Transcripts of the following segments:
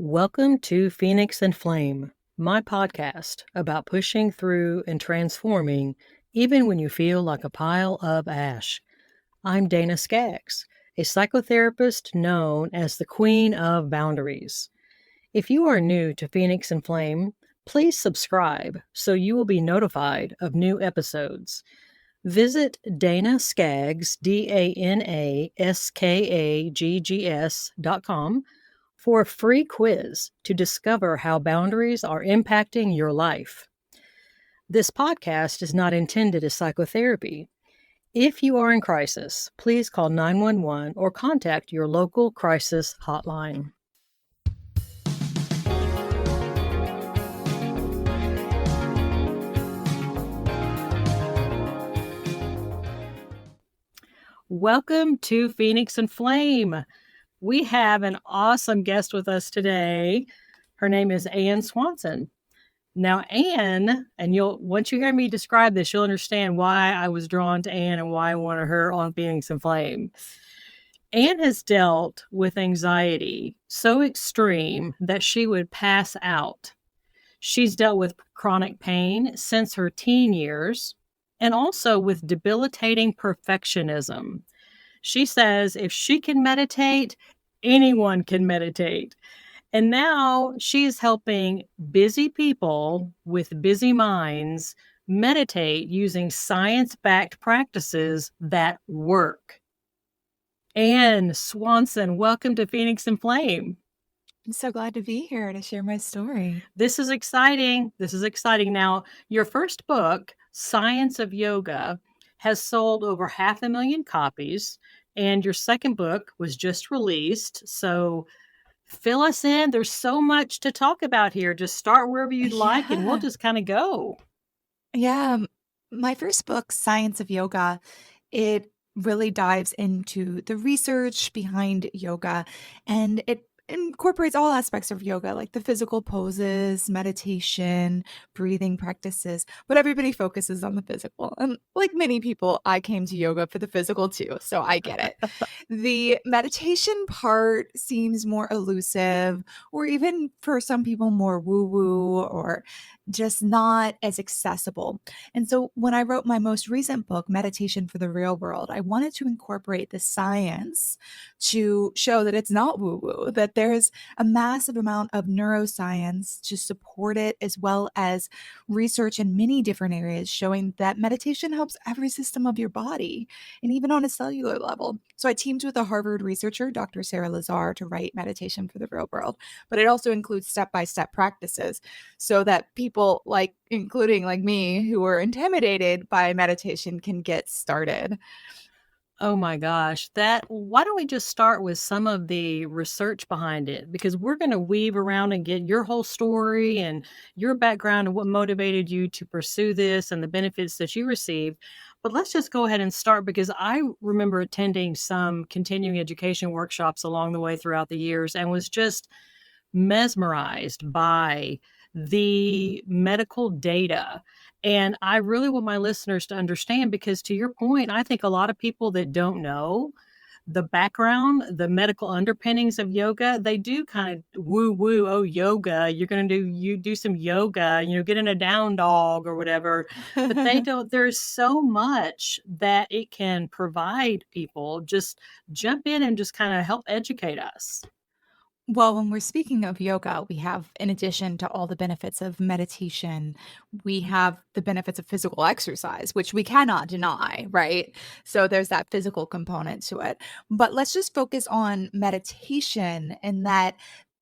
Welcome to Phoenix and Flame, my podcast about pushing through and transforming even when you feel like a pile of ash. I'm Dana Skaggs, a psychotherapist known as the Queen of Boundaries. If you are new to Phoenix and Flame, please subscribe so you will be notified of new episodes. Visit Dana Skaggs, DanaSkaggs.com for a free quiz to discover how boundaries are impacting your life. This podcast is not intended as psychotherapy. If you are in crisis, please call 911 or contact your local crisis hotline. Welcome to Phoenix and Flame. We have an awesome guest with us today. Her name is Ann Swanson. Now, Ann, and once you hear me describe this, you'll understand why I was drawn to Ann and why I wanted her on Phoenix and Flame. Ann has dealt with anxiety so extreme that she would pass out. She's dealt with chronic pain since her teen years and also with debilitating perfectionism. She says if she can meditate, anyone can meditate. And now she's helping busy people with busy minds meditate using science-backed practices that work. Ann Swanson, welcome to Phoenix and Flame. I'm so glad to be here to share my story. This is exciting. Now, your first book, Science of Yoga, has sold over 500,000 copies, and your second book was just released. So fill us in. There's so much to talk about here. Just start wherever you'd like, and we'll just kind of go. Yeah. My first book, Science of Yoga, it really dives into the research behind yoga, and it incorporates all aspects of yoga, like the physical poses, meditation, breathing practices, but everybody focuses on the physical. And like many people, I came to yoga for the physical too, so I get it. The meditation part seems more elusive, or even for some people more woo-woo, or just not as accessible. And so when I wrote my most recent book, Meditation for the Real World, I wanted to incorporate the science to show that it's not woo-woo, that there's a massive amount of neuroscience to support it, as well as research in many different areas showing that meditation helps every system of your body, and even on a cellular level. So I teamed with a Harvard researcher, Dr. Sarah Lazar, to write Meditation for the Real World, but it also includes step-by-step practices so that people including me, who are intimidated by meditation can get started. Oh my gosh, why don't we just start with some of the research behind it? Because we're going to weave around and get your whole story and your background and what motivated you to pursue this and the benefits that you received. But let's just go ahead and start, because I remember attending some continuing education workshops along the way throughout the years and was just mesmerized by the medical data. And I really want my listeners to understand, because to your point, I think a lot of people that don't know the background, the medical underpinnings of yoga, they do kind of woo woo. Oh, yoga, you do some yoga, get in a down dog or whatever. But they don't, there's so much that it can provide people. Just jump in and just kind of help educate us. Well, when we're speaking of yoga, we have, in addition to all the benefits of meditation, we have the benefits of physical exercise, which we cannot deny, right? So there's that physical component to it. But let's just focus on meditation, and that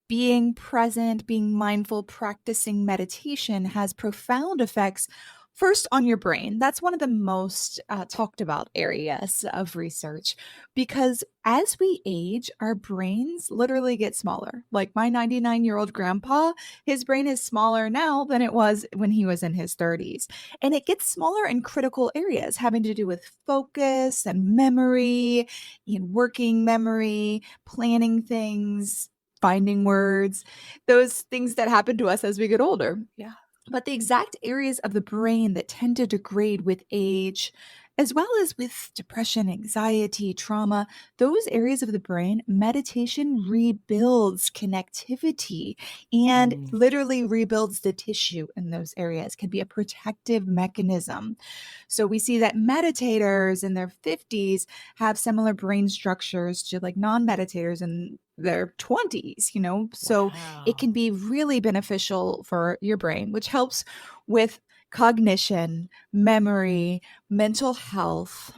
being present, being mindful, practicing meditation has profound effects. First, on your brain. That's one of the most talked about areas of research, because as we age, our brains literally get smaller. Like my 99-year-old grandpa, his brain is smaller now than it was when he was in his 30s. And it gets smaller in critical areas having to do with focus and memory, and working memory, planning things, finding words, those things that happen to us as we get older. Yeah. But the exact areas of the brain that tend to degrade with age as well as with depression, anxiety, trauma, those areas of the brain, meditation rebuilds connectivity and Mm. literally rebuilds the tissue in those areas, can be a protective mechanism. So we see that meditators in their 50s have similar brain structures to like non-meditators in their 20s, So it Wow. can be really beneficial for your brain, which helps with cognition, memory, mental health,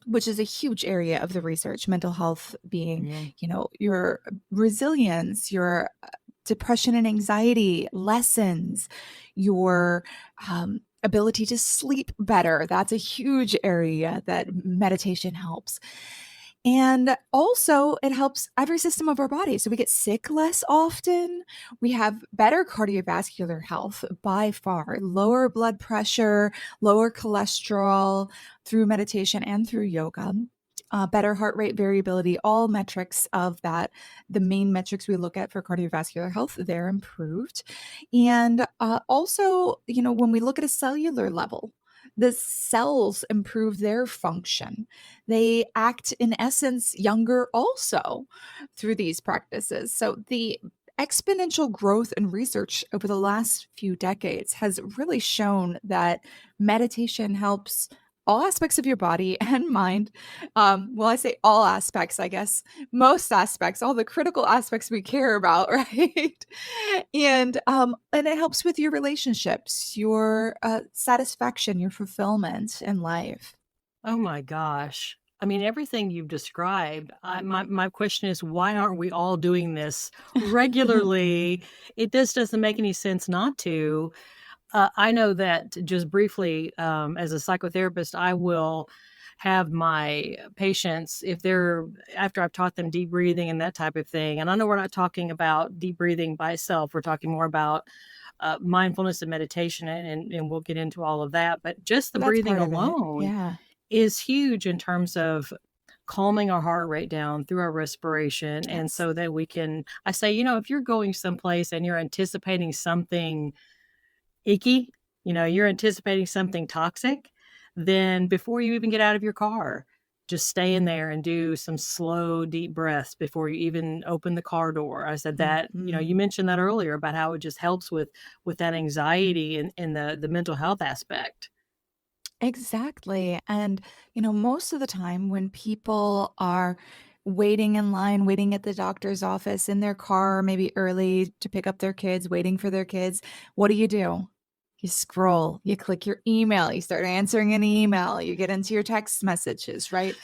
which is a huge area of the research. Mental health being, Yeah. your resilience, your depression and anxiety lessens, your ability to sleep better. That's a huge area that meditation helps. And also, it helps every system of our body. So we get sick less often. We have better cardiovascular health by far, lower blood pressure, lower cholesterol through meditation and through yoga. Better heart rate variability, all metrics of that, the main metrics we look at for cardiovascular health, they're improved. And also, when we look at a cellular level, the cells improve their function. They act, in essence, younger also through these practices. So the exponential growth in research over the last few decades has really shown that meditation helps all aspects of your body and mind. Well, I say all aspects, I guess most aspects, all the critical aspects we care about, right? And it helps with your relationships, your satisfaction, your fulfillment in life. Oh my gosh. I mean, everything you've described, my question is, why aren't we all doing this regularly? It just doesn't make any sense not to. I know that just briefly, as a psychotherapist, I will have my patients, if they're, after I've taught them deep breathing and that type of thing, and I know we're not talking about deep breathing by itself, we're talking more about mindfulness and meditation, and we'll get into all of that. But just the That's breathing part of it. alone Yeah. is huge in terms of calming our heart rate down through our respiration. And Yes. so that we can, I say, if you're going someplace and you're anticipating something icky, you're anticipating something toxic, then before you even get out of your car, just stay in there and do some slow, deep breaths before you even open the car door. I said that, you Mhm. mentioned that earlier about how it just helps with that anxiety and the mental health aspect. Exactly. And, most of the time when people are waiting in line, waiting at the doctor's office in their car, maybe early to pick up their kids, waiting for their kids, what do? You scroll, you click your email, you start answering an email, you get into your text messages, right?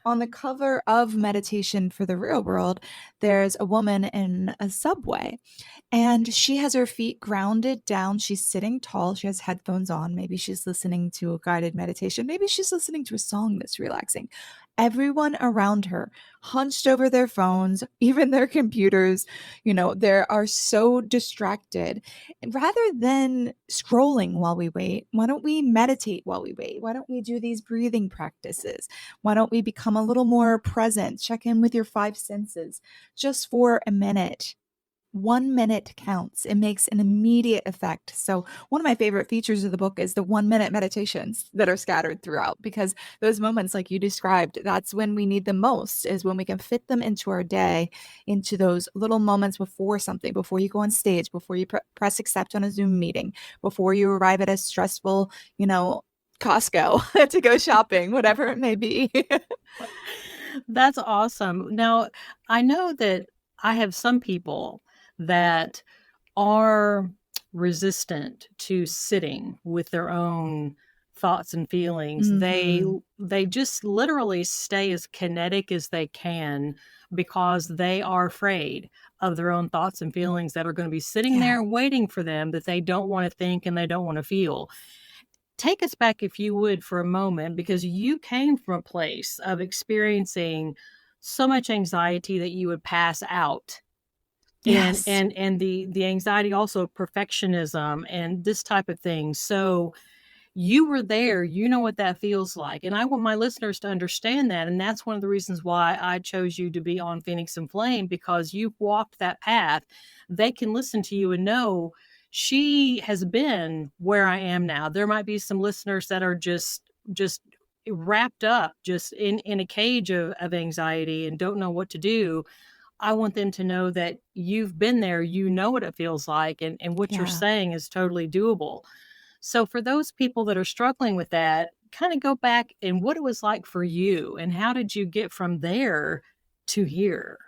On the cover of Meditation for the Real World, there's a woman in a subway and she has her feet grounded down. She's sitting tall. She has headphones on. Maybe she's listening to a guided meditation. Maybe she's listening to a song that's relaxing. Everyone around her hunched over their phones, even their computers, they are so distracted. And rather than scrolling while we wait, why don't we meditate while we wait? Why don't we do these breathing practices? Why don't we become a little more present? Check in with your five senses just for a minute. 1 minute counts. It makes an immediate effect. So, one of my favorite features of the book is the 1 minute meditations that are scattered throughout because those moments, like you described, that's when we need them most, is when we can fit them into our day, into those little moments before something, before you go on stage, before you press accept on a Zoom meeting, before you arrive at a stressful, Costco to go shopping, whatever it may be. That's awesome. Now, I know that I have some people that are resistant to sitting with their own thoughts and feelings. They Hmm. they just literally stay as kinetic as they can because they are afraid of their own thoughts and feelings that are going to be sitting Yeah. there waiting for them, that they don't want to think and they don't want to feel. Take us back, if you would, for a moment, because you came from a place of experiencing so much anxiety that you would pass out, and Yes. the anxiety also of perfectionism and this type of thing. So you were there, you know what that feels like, and I want my listeners to understand that. And that's one of the reasons why I chose you to be on Phoenix and Flame, because you've walked that path. They can listen to you and know she has been where I am now. There might be some listeners that are just wrapped up just in a cage of anxiety and don't know what to do, I want them to know that you've been there, you know what it feels like, and what you're Yeah. saying is totally doable. So for those people that are struggling with that, kind of go back and what it was like for you and how did you get from there to here?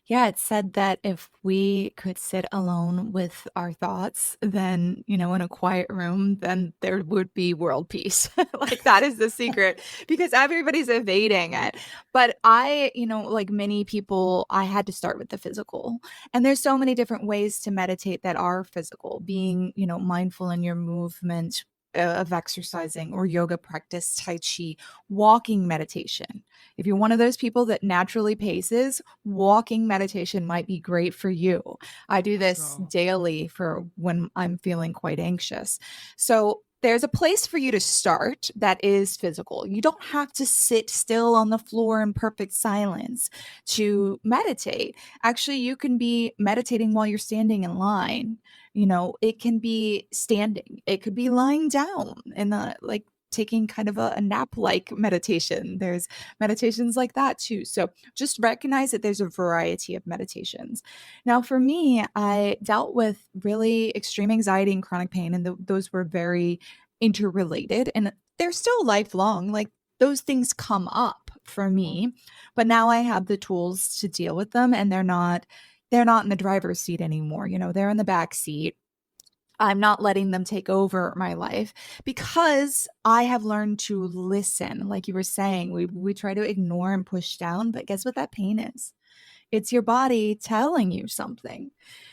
Yeah, it said that if we could sit alone with our thoughts, then, in a quiet room, then there would be world peace. Like that is the secret because everybody's evading it. But like many people, I had to start with the physical. And there's so many different ways to meditate that are physical, being, mindful in your movement, of exercising or yoga practice, tai chi, walking meditation. If you're one of those people that naturally paces, walking meditation might be great for you. I do this Oh, daily for when I'm feeling quite anxious. So there's a place for you to start that is physical. You don't have to sit still on the floor in perfect silence to meditate. Actually, you can be meditating while you're standing in line. It can be standing, it could be lying down in the like taking kind of a nap like meditation. There's meditations like that too. So just recognize that there's a variety of meditations. Now, for me, I dealt with really extreme anxiety and chronic pain, and those were very interrelated, and they're still lifelong. Like those things come up for me, but now I have the tools to deal with them, and they're not in the driver's seat anymore. They're in the back seat. I'm not letting them take over my life because I have learned to listen. Like you were saying, we try to ignore and push down, but guess what that pain is? It's your body telling you something.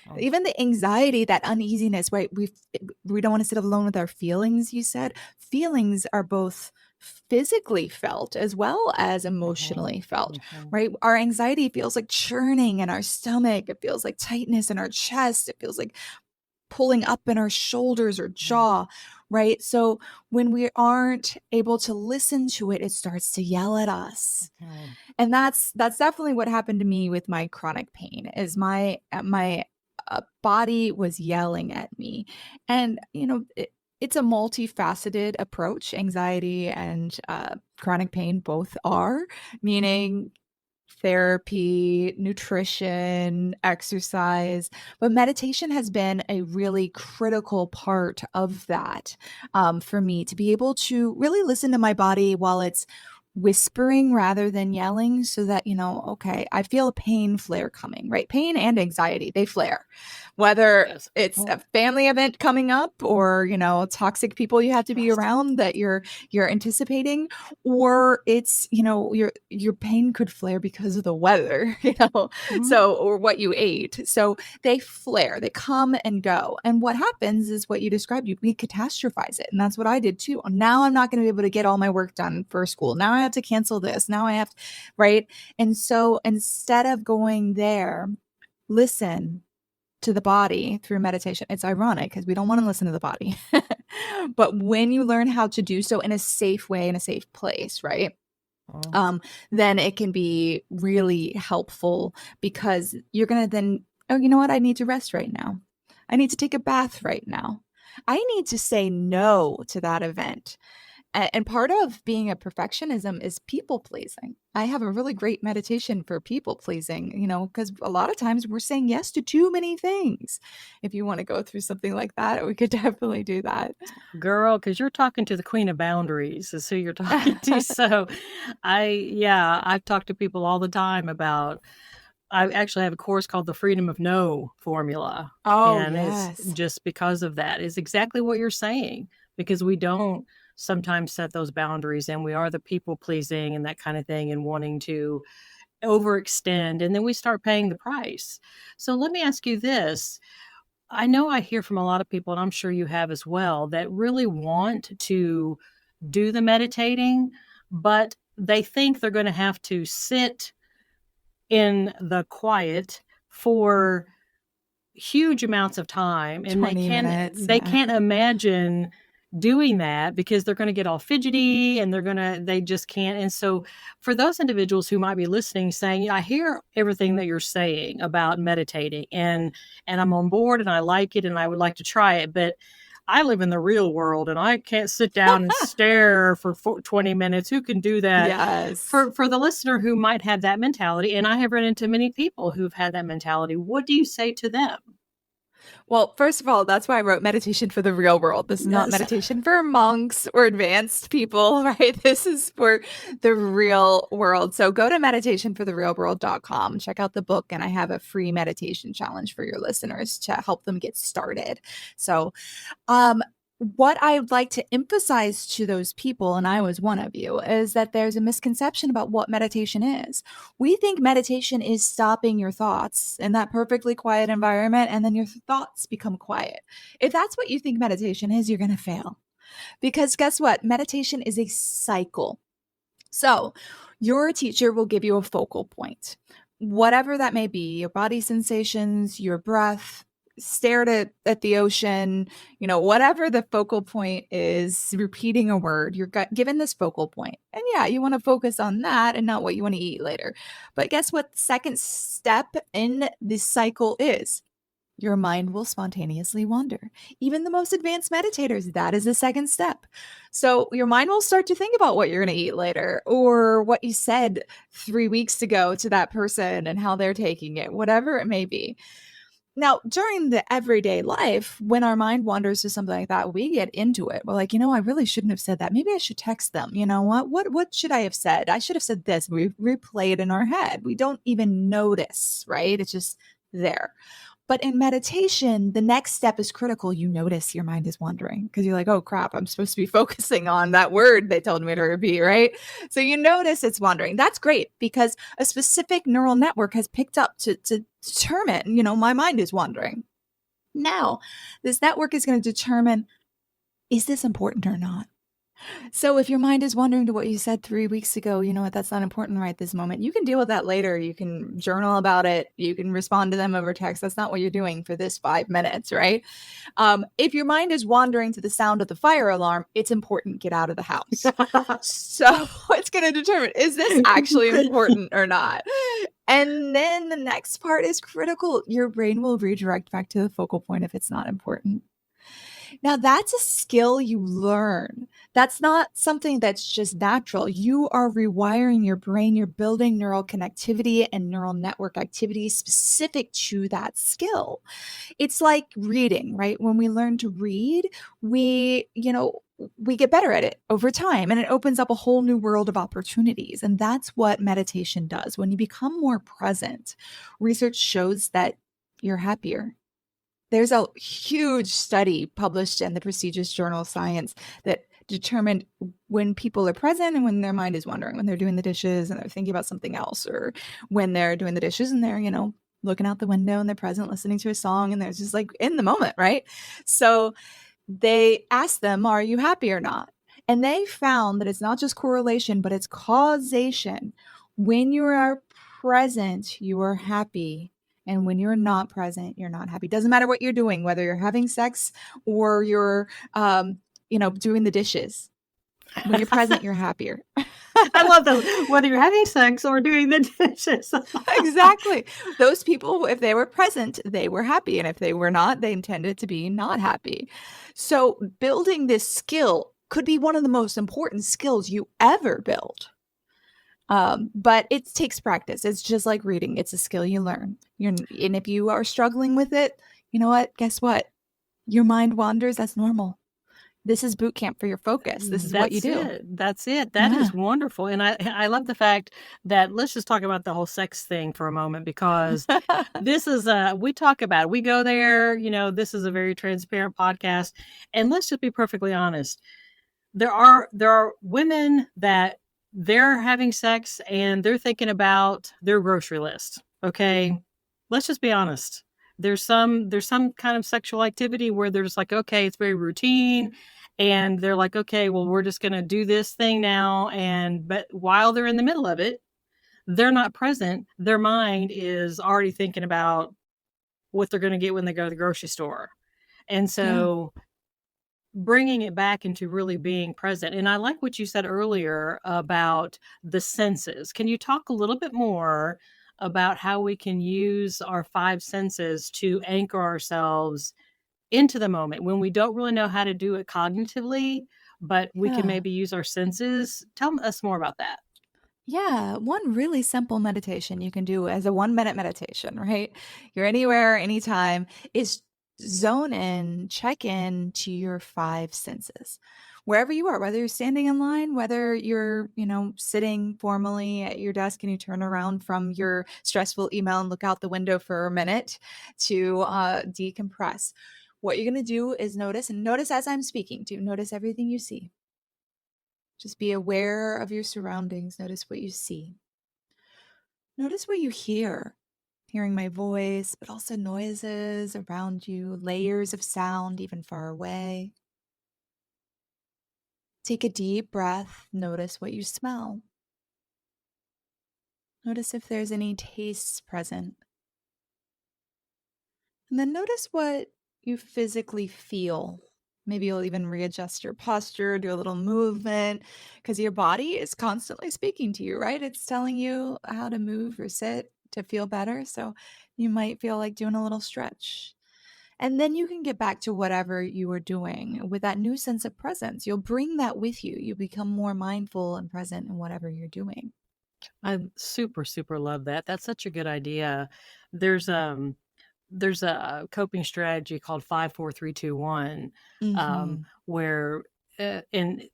oh, Even the anxiety, that uneasiness, right? We don't want to sit alone with our feelings, you said. Feelings are both physically felt as well as emotionally felt, mhm. right? Our anxiety feels like churning in our stomach. It feels like tightness in our chest. It feels like pulling up in our shoulders or jaw, right? So when we aren't able to listen to it, it starts to yell at us. Mhm. And that's definitely what happened to me with my chronic pain is my body was yelling at me. And it's a multifaceted approach. Anxiety and chronic pain both are, meaning therapy, nutrition, exercise, but meditation has been a really critical part of that, for me to be able to really listen to my body while it's whispering rather than yelling so that, okay, I feel a pain flare coming, right? Pain and anxiety, they flare. Whether Yes. it's Oh, a family event coming up or, toxic people you have to be yes. around that you're anticipating, or it's your pain could flare because of the weather, Mhm. so or what you ate. So they flare, they come and go, and what happens is what you described. We catastrophize it, and that's what I did too. Now I'm not going to be able to get all my work done for school. Now I have to cancel this. Now I have right. And so instead of going there, listen to the body through meditation. It's ironic because we don't want to listen to the body. But when you learn how to do so in a safe way, in a safe place, right? Oh, Um, then it can be really helpful because you're going to then, oh, you know what? I need to rest right now. I need to take a bath right now. I need to say no to that event. And part of being a perfectionism is people pleasing. I have a really great meditation for people pleasing, because a lot of times we're saying yes to too many things. If you want to go through something like that, we could definitely do that. girl, because you're talking to the queen of boundaries is who you're talking to. So yeah, I've talked to people all the time about, I actually have a course called the Freedom of No formula. Oh, And it's yes. just because of that. It's exactly what you're saying, because we don't sometimes set those boundaries and we are the people pleasing and that kind of thing and wanting to overextend. And then we start paying the price. So let me ask you this. I know I hear from a lot of people, and I'm sure you have as well, that really want to do the meditating, but they think they're going to have to sit in the quiet for huge amounts of time and 20 minutes. they Yeah. can't imagine doing that because they're going to get all fidgety and they just can't. And so for those individuals who might be listening saying, yeah, I hear everything that you're saying about meditating and I'm on board and I like it and I would like to try it, but I live in the real world and I can't sit down and stare for 20 minutes. Who can do that? Yes. For the listener who might have that mentality, and I have run into many people who've had that mentality, what do you say to them? Well, first of all, that's why I wrote meditation for the real world. This is not Yes. meditation for monks or advanced people, right? This is for the real world. So go to meditationfortherealworld.com, check out the book, and I have a free meditation challenge for your listeners to help them get started. So, what I would like to emphasize to those people, and I was one of you, is that there's a misconception about what meditation is. We think meditation is stopping your thoughts in that perfectly quiet environment, and then your thoughts become quiet. If that's what you think meditation is, you're going to fail. Because guess what? Meditation is a cycle. So, your teacher will give you a focal point, whatever that may be, your body sensations, your breath, stared at the ocean, whatever the focal point is, repeating a word, you're given this focal point. And yeah, you want to focus on that and not what you want to eat later. But guess what the second step in this cycle is? Your mind will spontaneously wander. Even the most advanced meditators, that is the second step. So your mind will start to think about what you're going to eat later or what you said 3 weeks ago to that person and how they're taking it, whatever it may be. Now, during the everyday life, when our mind wanders to something like that, we get into it. We're like, I really shouldn't have said that. Maybe I should text them. You know what? What should I have said? I should have said this. We replay it in our head. We don't even notice, right? It's just there. But in meditation, the next step is critical. You notice your mind is wandering because you're like, oh crap, I'm supposed to be focusing on that word they told me to repeat, right? So you notice it's wandering. That's great because a specific neural network has picked up to determine, my mind is wandering. Now, this network is going to determine, is this important or not? So if your mind is wandering to what you said 3 weeks ago, you know what, that's not important right this moment. You can deal with that later. You can journal about it. You can respond to them over text. That's not what you're doing for this 5 minutes, right? If your mind is wandering to the sound of the fire alarm, it's important. Get out of the house. So it's going to determine, is this actually important or not? And then the next part is critical. Your brain will redirect back to the focal point if it's not important. Now, that's a skill you learn. That's not something that's just natural. You are rewiring your brain. You're building neural connectivity and neural network activity specific to that skill. It's like reading, right? When we learn to read, we get better at it over time, and it opens up a whole new world of opportunities. And that's what meditation does. When you become more present, research shows that you're happier. There's a huge study published in the prestigious journal Science that determined when people are present and when their mind is wandering, when they're doing the dishes and they're thinking about something else, or when they're doing the dishes and they're, looking out the window and they're present, listening to a song, and they're just like in the moment, right? So they asked them, are you happy or not? And they found that it's not just correlation, but it's causation. When you are present, you are happy. And when you're not present, you're not happy. Doesn't matter what you're doing, whether you're having sex or you're, doing the dishes. When you're present, you're happier. I love that. Whether you're having sex or doing the dishes. Exactly. Those people, if they were present, they were happy. And if they were not, they intended to be not happy. So building this skill could be one of the most important skills you ever build. But it takes practice. It's just like reading. It's a skill you learn. And if you are struggling with it, you know what? Guess what? Your mind wanders. That's normal. This is boot camp for your focus. This is what you do. That's it. That is wonderful. And I love the fact that, let's just talk about the whole sex thing for a moment, because this is, we talk about it. We go there, this is a very transparent podcast. And let's just be perfectly honest. There are women that they're having sex and they're thinking about their grocery list. Okay. Let's just be honest. There's some kind of sexual activity where they're just like, okay, it's very routine. And they're like, okay, well, we're just going to do this thing now. But while they're in the middle of it, they're not present. Their mind is already thinking about what they're going to get when they go to the grocery store. And so bringing it back into really being present. And I like what you said earlier about the senses. Can you talk a little bit more about how we can use our 5 senses to anchor ourselves into the moment when we don't really know how to do it cognitively, but we can Yeah. maybe use our senses. Tell us more about that. Yeah, one really simple meditation you can do as a 1 minute meditation, right? You're anywhere, anytime, is zone in, check in to your five senses. Wherever you are, whether you're standing in line, whether you're, sitting formally at your desk and you turn around from your stressful email and look out the window for a minute to decompress. What you're going to do is notice, and notice as I'm speaking to, notice everything you see. Just be aware of your surroundings. Notice what you see. Notice what you hear. Hearing my voice, but also noises around you, layers of sound even far away. Take a deep breath. Notice what you smell. Notice if there's any tastes present. And then notice what you physically feel. Maybe you'll even readjust your posture, do a little movement, because your body is constantly speaking to you, right? It's telling you how to move or sit to feel better. So you might feel like doing a little stretch. And then you can get back to whatever you were doing with that new sense of presence. You'll bring that with you. You become more mindful and present in whatever you're doing. I super, super love that. That's such a good idea. There's there's a coping strategy called 5 4 3 2 1, Hmm. where and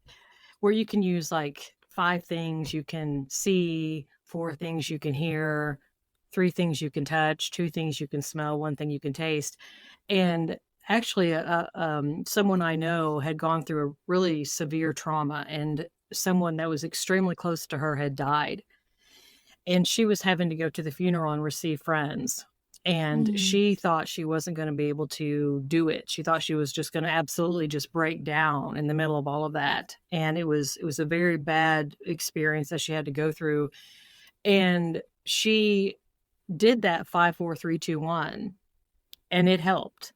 where you can use like 5 things you can see, 4 things you can hear, 3 things you can touch, 2 things you can smell, 1 thing you can taste. And actually, someone I know had gone through a really severe trauma, and someone that was extremely close to her had died, and she was having to go to the funeral and receive friends. And Mm. she thought she wasn't going to be able to do it. She thought she was just going to absolutely just break down in the middle of all of that. And it was a very bad experience that she had to go through. And she did that 5 4 3 2 1, and it helped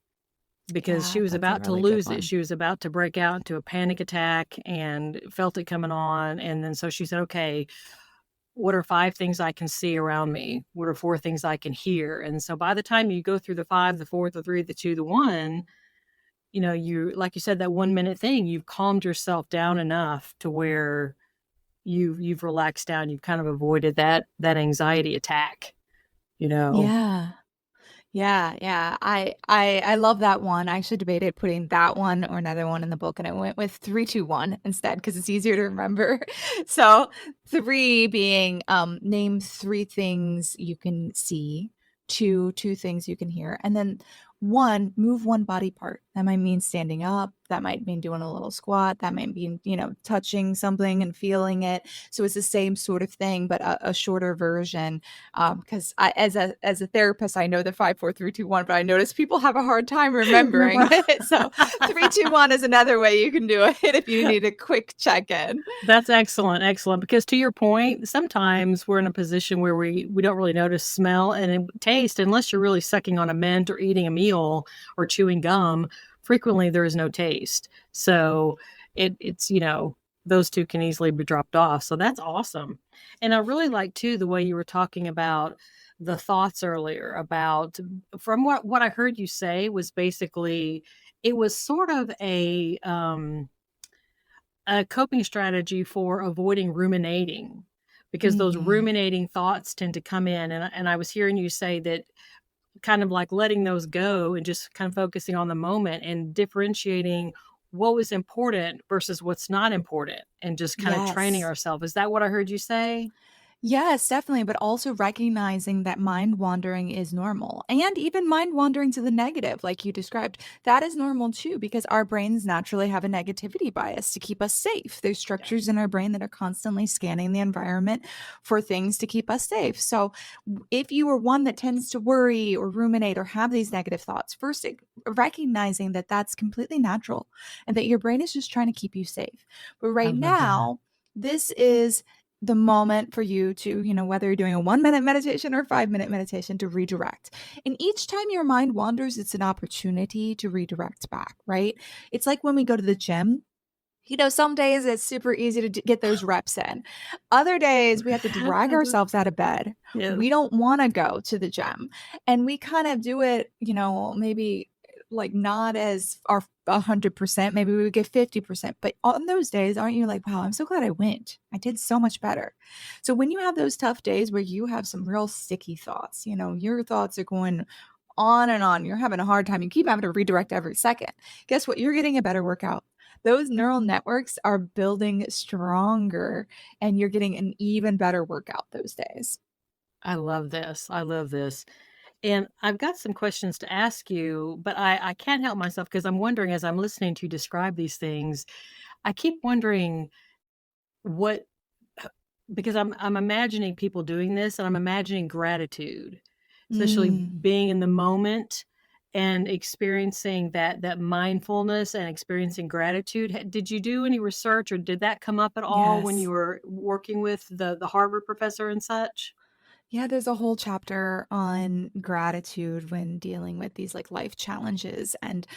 because she Yeah, was that's a about to really good lose it. one. She was about to break out into a panic attack and felt it coming on. And then so she said, okay, what are 5 things I can see around me? What are 4 things I can hear? And so by the time you go through the five, the four, the three, the two, the one, you, like you said, that 1 minute thing, you've calmed yourself down enough to where you've relaxed down. You've kind of avoided that anxiety attack, you know. Yeah. Yeah. I love that one. I actually debated putting that one or another one in the book, and I went with 3 2 1 instead because it's easier to remember. So 3 being name 3 things you can see, 2 things you can hear, and then 1, move one body part. That might mean standing up, that might mean doing a little squat, that might mean, touching something and feeling it. So it's the same sort of thing, but a shorter version. Because I, as a therapist, I know the 5 4 3 2 1, but I notice people have a hard time remembering Remember? it. So 3 2 1 is another way you can do it if you need a quick check in. That's excellent, excellent. Because to your point, sometimes we're in a position where we don't really notice smell and taste unless you're really sucking on a mint or eating a meal or chewing gum. Frequently, there is no taste. So it's those two can easily be dropped off. So that's awesome. And I really like too the way you were talking about the thoughts earlier about, from what I heard you say, was basically it was sort of a coping strategy for avoiding ruminating, because those Mhm. ruminating thoughts tend to come in. And I was hearing you say that kind of like letting those go and just kind of focusing on the moment and differentiating what was important versus what's not important, and just kind of training Yes. ourselves. Is that what I heard you say? Yes, definitely, but also recognizing that mind wandering is normal, and even mind wandering to the negative, like you described, that is normal too, because our brains naturally have a negativity bias to keep us safe. There's Yeah. structures in our brain that are constantly scanning the environment for things to keep us safe. So, if you are one that tends to worry or ruminate or have these negative thoughts, first recognizing that that's completely natural and that your brain is just trying to keep you safe. But I right love that. now, this is the moment for you to, whether you're doing a 1 minute meditation or 5 minute meditation, to redirect. And each time your mind wanders, it's an opportunity to redirect back, right? It's like when we go to the gym. Some days it's super easy to get those reps in. Other days we have to drag ourselves out of bed. Yes. We don't want to go to the gym. And we kind of do it, maybe like not as our 100%, maybe we would get 50%. But on those days, aren't you like, wow, I'm so glad I went. I did so much better. So when you have those tough days where you have some real sticky thoughts, your thoughts are going on and on, you're having a hard time, you keep having to redirect every second. Guess what? You're getting a better workout. Those neural networks are building stronger and you're getting an even better workout those days. I love this. I love this. And I've got some questions to ask you, but I can't help myself because I'm wondering as I'm listening to you describe these things, I keep wondering what because I'm imagining people doing this and I'm imagining gratitude, especially Mm, being in the moment and experiencing that mindfulness and experiencing gratitude. Did you do any research or did that come up at all when you yes. were working with the Harvard professor and such? Yeah, there's a whole chapter on gratitude when dealing with these like life challenges and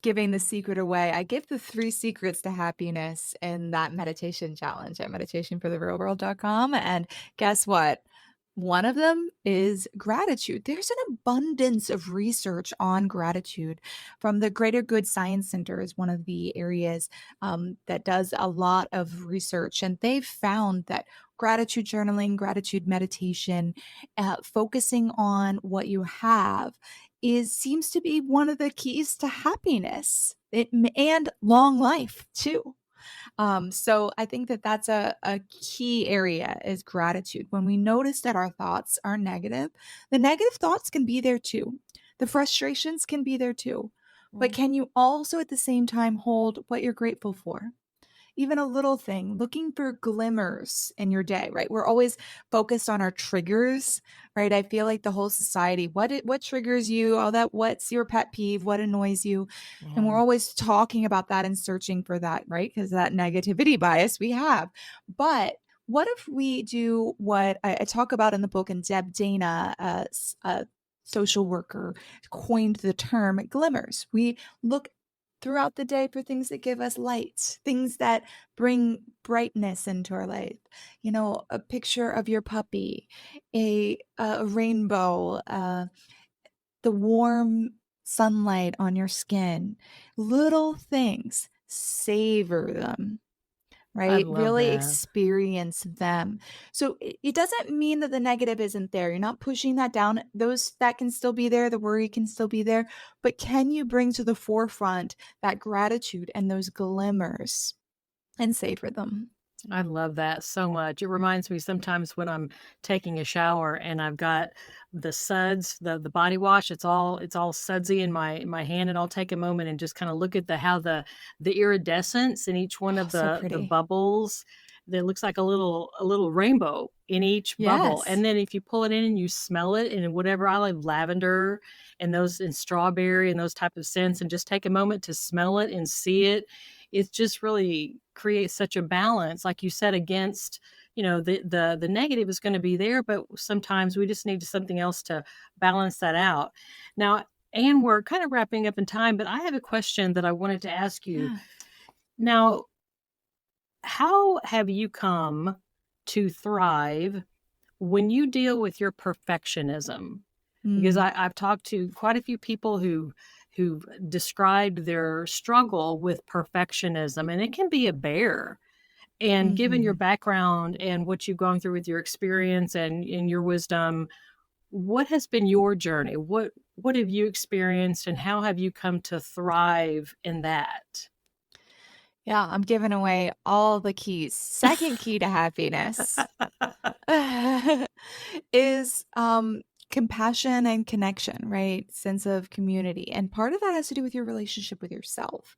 giving the secret away. I give the 3 secrets to happiness in that meditation challenge at meditationfortherealworld.com. And guess what? One of them is gratitude. There's an abundance of research on gratitude from the Greater Good Science Center is one of the areas that does a lot of research, and they've found that gratitude journaling, gratitude meditation, focusing on what you have is seems to be one of the keys to happiness and long life too. So I think that that's a key area is gratitude. When we notice that our thoughts are negative, the negative thoughts can be there too. The frustrations can be there too. But Mm. can you also at the same time hold what you're grateful for? Even a little thing, looking for glimmers in your day, right? We're always focused on our triggers, right? I feel like the whole society, what triggers you, all that, what's your pet peeve, what annoys you? And we're Yeah. always talking about that and searching for that, right? Because that negativity bias we have. But what if we do what I talk about in the book, and Deb Dana, a social worker, coined the term glimmers. We look throughout the day for things that give us light, things that bring brightness into our life. A picture of your puppy, a rainbow, the warm sunlight on your skin, little things. Savor them, I right? love Really that. experience them. So it doesn't mean that the negative isn't there. You're not pushing that down. Those that can still be there, the worry can still be there, but can you bring to the forefront that gratitude and those glimmers and savor them? I love that so much. It reminds me sometimes when I'm taking a shower and I've got the suds, the body wash, it's all sudsy in my hand, and I'll take a moment and just kind of look at how the iridescence in each one Oh, of so the pretty. bubbles. That looks like a little rainbow in each bubble. Yes. And then if you pull it in and you smell it and whatever, I like lavender and those and strawberry and those type of scents, and just take a moment to smell it and see it. It just really creates such a balance, like you said, against the negative is going to be there, but sometimes we just need something else to balance that out. Now, and we're kind of wrapping up in time, but I have a question that I wanted to ask you. Yeah. Now, how have you come to thrive when you deal with your perfectionism? Because Mm. I've talked to quite a few people who've described their struggle with perfectionism, and it can be a bear. And given your Mhm. background and what you've gone through with your experience and your wisdom, what has been your journey? What have you experienced, and how have you come to thrive in that? Yeah, I'm giving away all the keys. Second key to happiness is compassion and connection, right? Sense of community. And part of that has to do with your relationship with yourself.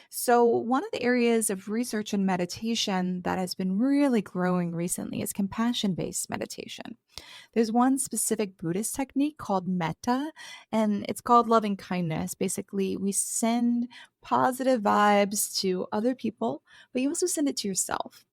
So, one of the areas of research and meditation that has been really growing recently is compassion based meditation. There's one specific Buddhist technique called metta, and it's called loving kindness. Basically, we send positive vibes to other people, but you also send it to yourself.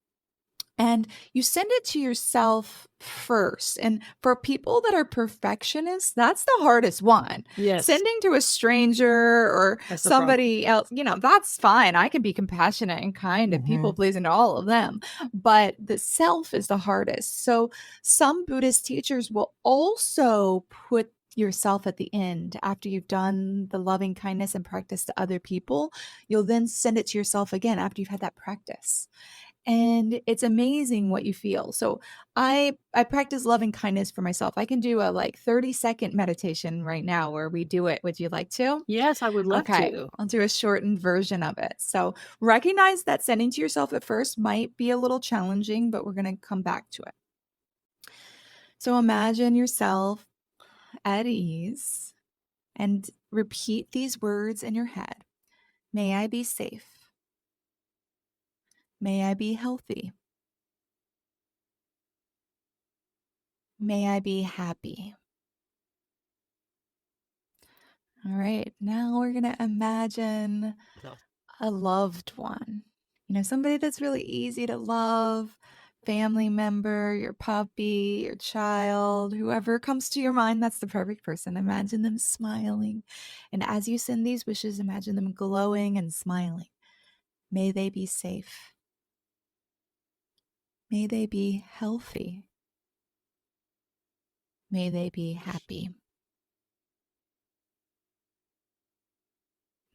And you send it to yourself first. And for people that are perfectionists, that's the hardest one. Yes, Sending to a stranger or that's the problem. somebody else, that's fine. I can be compassionate and kind and people Mhm. pleasing to all of them. But the self is the hardest. So some Buddhist teachers will also put yourself at the end, after you've done the loving kindness and practice to other people, you'll then send it to yourself again after you've had that practice. And it's amazing what you feel. So I practice loving kindness for myself. I can do a like 30-second meditation right now where we do it. Would you like to? Yes, I would love Okay, to. I'll do a shortened version of it. So recognize that sending to yourself at first might be a little challenging, but we're going to come back to it. So imagine yourself at ease and repeat these words in your head. May I be safe. May I be healthy. May I be happy. All right, now we're going to imagine a loved one. Somebody that's really easy to love, family member, your puppy, your child, whoever comes to your mind, that's the perfect person. Imagine them smiling. And as you send these wishes, imagine them glowing and smiling. May they be safe. May they be healthy. May they be happy.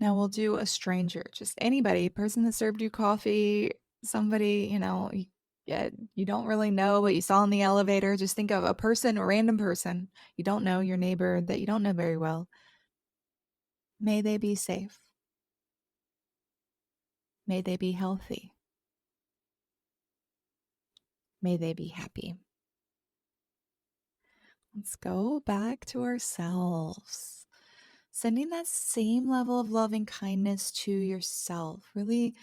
Now we'll do a stranger, just anybody, person that served you coffee, somebody, you don't really know, but you saw in the elevator. Just think of a person, a random person you don't know, your neighbor that you don't know very well. May they be safe. May they be healthy. May they be happy. Let's go back to ourselves. Sending that same level of loving kindness to yourself. Really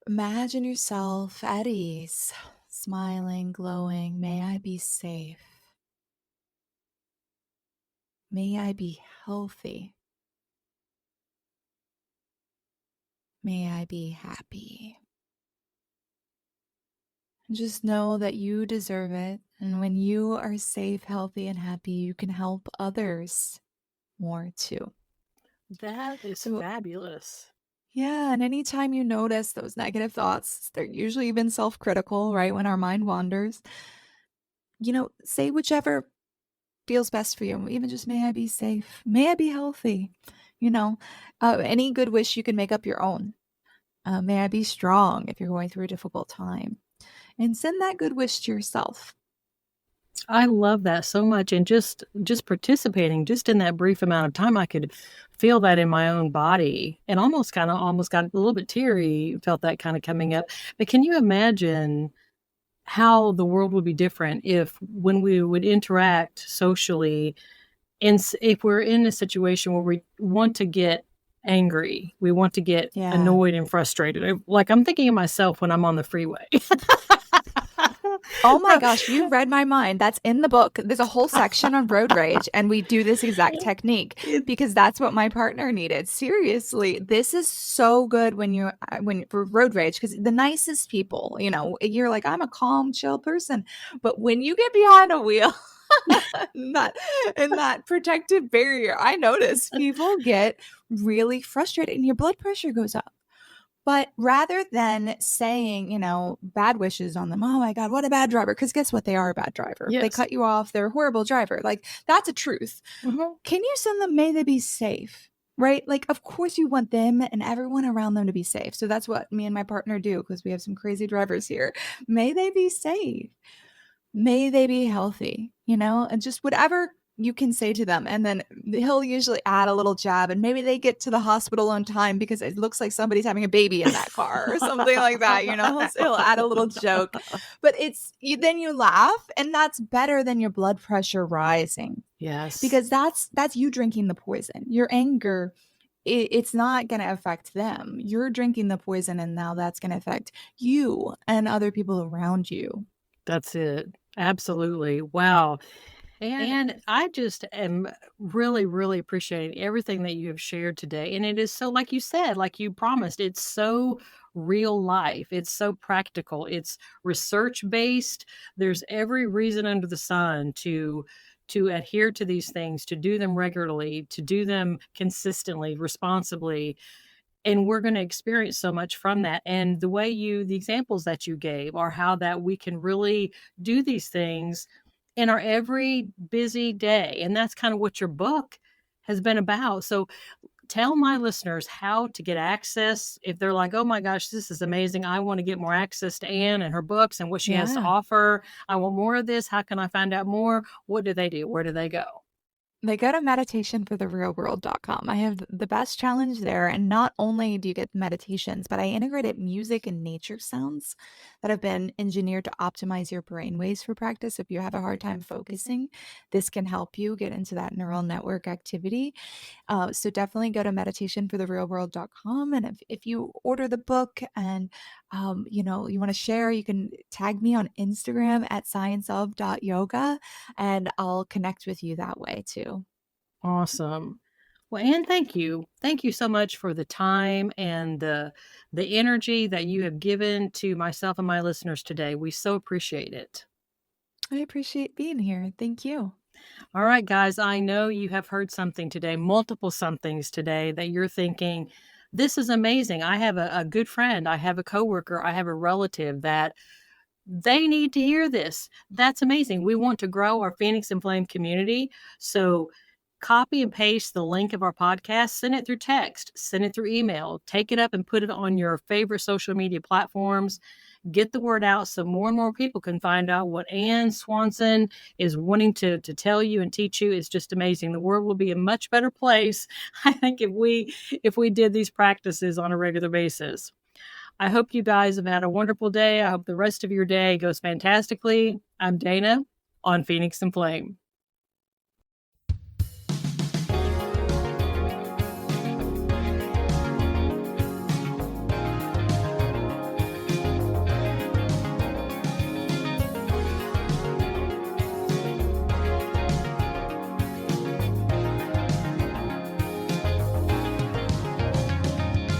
imagine yourself at ease, smiling, glowing. May I be safe. May I be healthy. May I be happy. And just know that you deserve it. And when you are safe, healthy, and happy, you can help others more too. That is So, fabulous. yeah, and anytime you notice those negative thoughts, they're usually even self-critical, right? When our mind wanders, say whichever feels best for you. Even just, may I be safe. May I be healthy. Any good wish you can make up your own. May I be strong if you're going through a difficult time. And send that good wish to yourself. I love that so much. And just participating just in that brief amount of time, I could feel that in my own body and almost got a little bit teary, felt that kind of coming up. But can you imagine how the world would be different if when we would interact socially, and if we're in a situation where we want to get angry, we want to get annoyed and frustrated. Like I'm thinking of myself when I'm on the freeway. Oh my gosh, you read my mind. That's in the book. There's a whole section on road rage, and we do this exact technique because that's what my partner needed. Seriously, this is so good when for road rage, because the nicest people, you're like, I'm a calm, chill person, but when you get behind a wheel, in that protective barrier, I notice people get really frustrated and your blood pressure goes up. But rather than saying, bad wishes on them, oh my God, what a bad driver. Because guess what? They are a bad driver. Yes. They cut you off. They're a horrible driver. Like, that's a truth. Mm-hmm. Can you send them, may they be safe? Right? Like, of course you want them and everyone around them to be safe. So that's what me and my partner do, because we have some crazy drivers here. May they be safe. May they be healthy, and just whatever you can say to them. And then he'll usually add a little jab, and maybe they get to the hospital on time because it looks like somebody's having a baby in that car or something like that. He'll add a little joke, but then you laugh, and that's better than your blood pressure rising. Yes. Because that's you drinking the poison. Your anger, it's not going to affect them. You're drinking the poison, and now that's going to affect you and other people around you. That's it. Absolutely. Wow. And I just am really, really appreciating everything that you have shared today. And it is so, like you said, like you promised, it's so real life. It's so practical. It's research based. There's every reason under the sun to adhere to these things, to do them regularly, to do them consistently, responsibly. And we're going to experience so much from that. And the examples that you gave are how that we can really do these things in our every busy day. And that's kind of what your book has been about. So tell my listeners how to get access if they're like, oh my gosh, this is amazing. I want to get more access to Ann and her books and what she has to Yeah. offer. I want more of this. How can I find out more? What do they do? Where do they go? They go to meditationfortherealworld.com. I have the best challenge there. And not only do you get meditations, but I integrated music and nature sounds that have been engineered to optimize your brain waves for practice. If you have a hard time focusing, this can help you get into that neural network activity. So definitely go to meditationfortherealworld.com. And if you order the book and you want to share, you can tag me on Instagram at scienceof.yoga and I'll connect with you that way too. Awesome. Well, Ann, thank you. Thank you so much for the time and the energy that you have given to myself and my listeners today. We so appreciate it. I appreciate being here. Thank you. All right, guys, I know you have heard something today, multiple somethings today that you're thinking, this is amazing. I have a good friend, I have a coworker, I have a relative that they need to hear this. That's amazing. We want to grow our Phoenix and Flame community. So copy and paste the link of our podcast, send it through text, send it through email, take it up and put it on your favorite social media platforms. Get the word out so more and more people can find out what Ann Swanson is wanting to tell you and teach you. Is just amazing. The world will be a much better place, I think, if we did these practices on a regular basis. I hope you guys have had a wonderful day. I hope the rest of your day goes fantastically. I'm Dana on Phoenix and Flame.